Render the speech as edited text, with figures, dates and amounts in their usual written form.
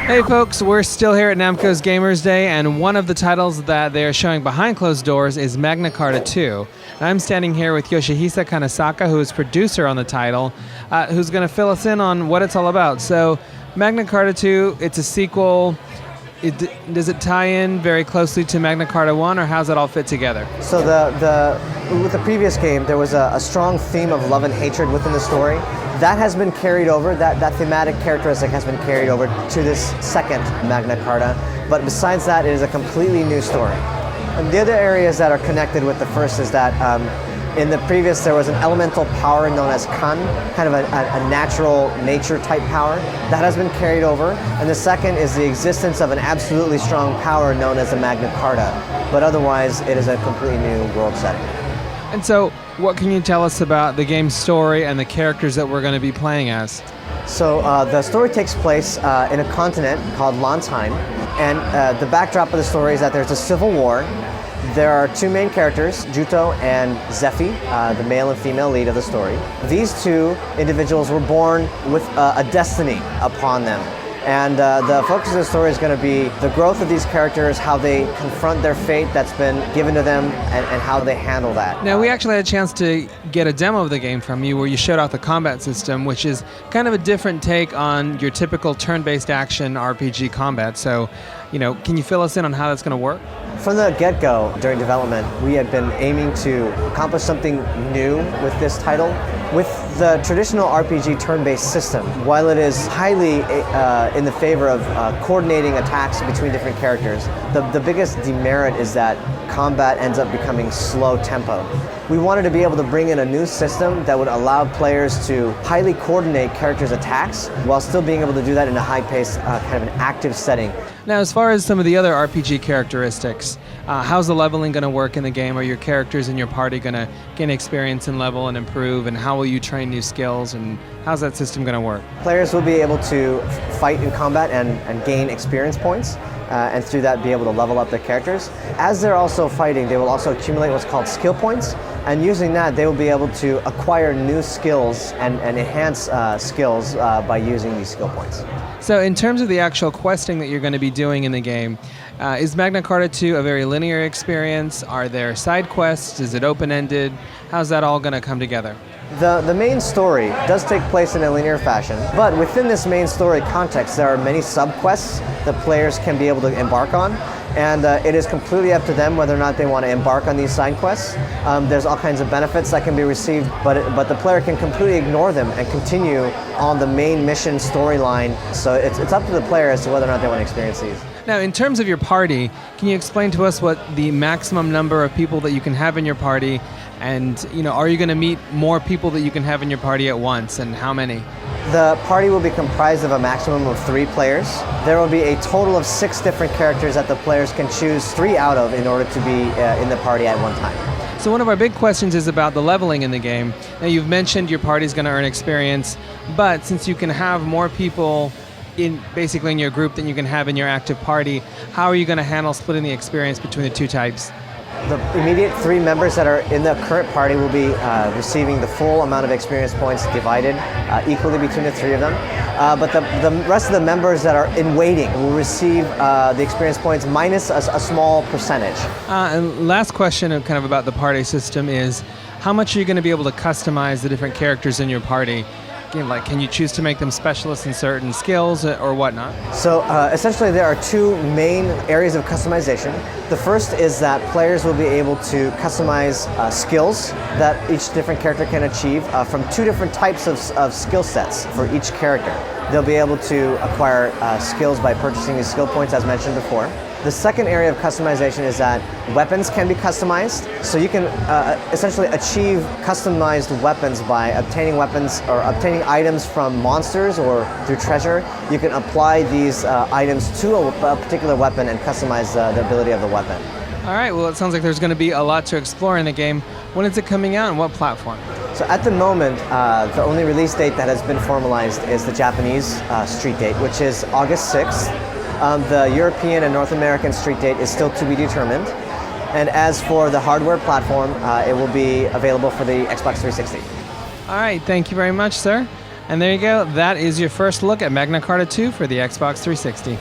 Hey folks, we're still here at Namco's Gamers Day, and one of the titles that they are showing behind closed doors is Magnacarta II. And I'm standing here with Yoshihisa Kanesaka, who is producer on the title, who's going to fill us in on what it's all about. So, Magnacarta II, it's a sequel. Does it tie in very closely to Magnacarta I, or how's it all fit together? So with the previous game, there was a strong theme of love and hatred within the story. That has been carried over, that thematic characteristic has been carried over to this second Magna Carta, but besides that, it is a completely new story. And the other areas that are connected with the first is that in the previous, there was an elemental power known as Kan, kind of a natural nature type power. That has been carried over. And the second is the existence of an absolutely strong power known as the Magna Carta. But otherwise, it is a completely new world setting. And so, what can you tell us about the game's story and the characters that we're going to be playing as? So the story takes place in a continent called Landsheim. And the backdrop of the story is that there's a civil war. There are two main characters, Juto and Zephy, the male and female lead of the story. These two individuals were born with a destiny upon them. And the focus of the story is going to be the growth of these characters, how they confront their fate that's been given to them, and how they handle that. Now, we actually had a chance to get a demo of the game from you where you showed off the combat system, which is kind of a different take on your typical turn-based action RPG combat. So, can you fill us in on how that's going to work? From the get-go, during development, we had been aiming to accomplish something new with this title. With the traditional RPG turn-based system, while it is highly in the favor of coordinating attacks between different characters, the biggest demerit is that combat ends up becoming slow tempo. We wanted to be able to bring in a new system that would allow players to highly coordinate characters' attacks while still being able to do that in a high-paced, kind of an active setting. Now, as far as some of the other RPG characteristics, how's the leveling going to work in the game? Are your characters in your party going to gain experience and level and improve? And how will you train new skills? And how's that system going to work? Players will be able to fight in combat and gain experience points. And through that be able to level up their characters. As they're also fighting, they will also accumulate what's called skill points, and using that they will be able to acquire new skills and enhance skills by using these skill points. So in terms of the actual questing that you're going to be doing in the game, is Magnacarta II a very linear experience? Are there side quests? Is it open-ended? How's that all going to come together? The main story does take place in a linear fashion, but within this main story context, there are many sub-quests that players can be able to embark on, and it is completely up to them whether or not they want to embark on these side quests. There's all kinds of benefits that can be received, but the player can completely ignore them and continue on the main mission storyline, so it's up to the player as to whether or not they want to experience these. Now, in terms of your party, can you explain to us what the maximum number of people that you can have in your party? And, are you going to meet more people that you can have in your party at once, and how many? The party will be comprised of a maximum of 3 players. There will be a total of 6 different characters that the players can choose 3 out of in order to be in the party at one time. So one of our big questions is about the leveling in the game. Now, you've mentioned your party's going to earn experience, but since you can have more people basically in your group than you can have in your active party, how are you going to handle splitting the experience between the 2 types? The immediate 3 members that are in the current party will be receiving the full amount of experience points divided equally between the 3 of them. But the rest of the members that are in waiting will receive the experience points minus a small percentage. And last question kind of about the party system is, how much are you going to be able to customize the different characters in your party? Can you choose to make them specialists in certain skills or whatnot? So essentially there are 2 main areas of customization. The first is that players will be able to customize skills that each different character can achieve from 2 different types of skill sets for each character. They'll be able to acquire skills by purchasing these skill points as mentioned before. The second area of customization is that weapons can be customized. So you can essentially achieve customized weapons by obtaining weapons or obtaining items from monsters or through treasure. You can apply these items to a particular weapon and customize the ability of the weapon. All right, well, it sounds like there's going to be a lot to explore in the game. When is it coming out and what platform? So at the moment, the only release date that has been formalized is the Japanese street date, which is August 6th. The European and North American street date is still to be determined. And as for the hardware platform, it will be available for the Xbox 360. All right, thank you very much, sir. And there you go. That is your first look at Magna Carta 2 for the Xbox 360.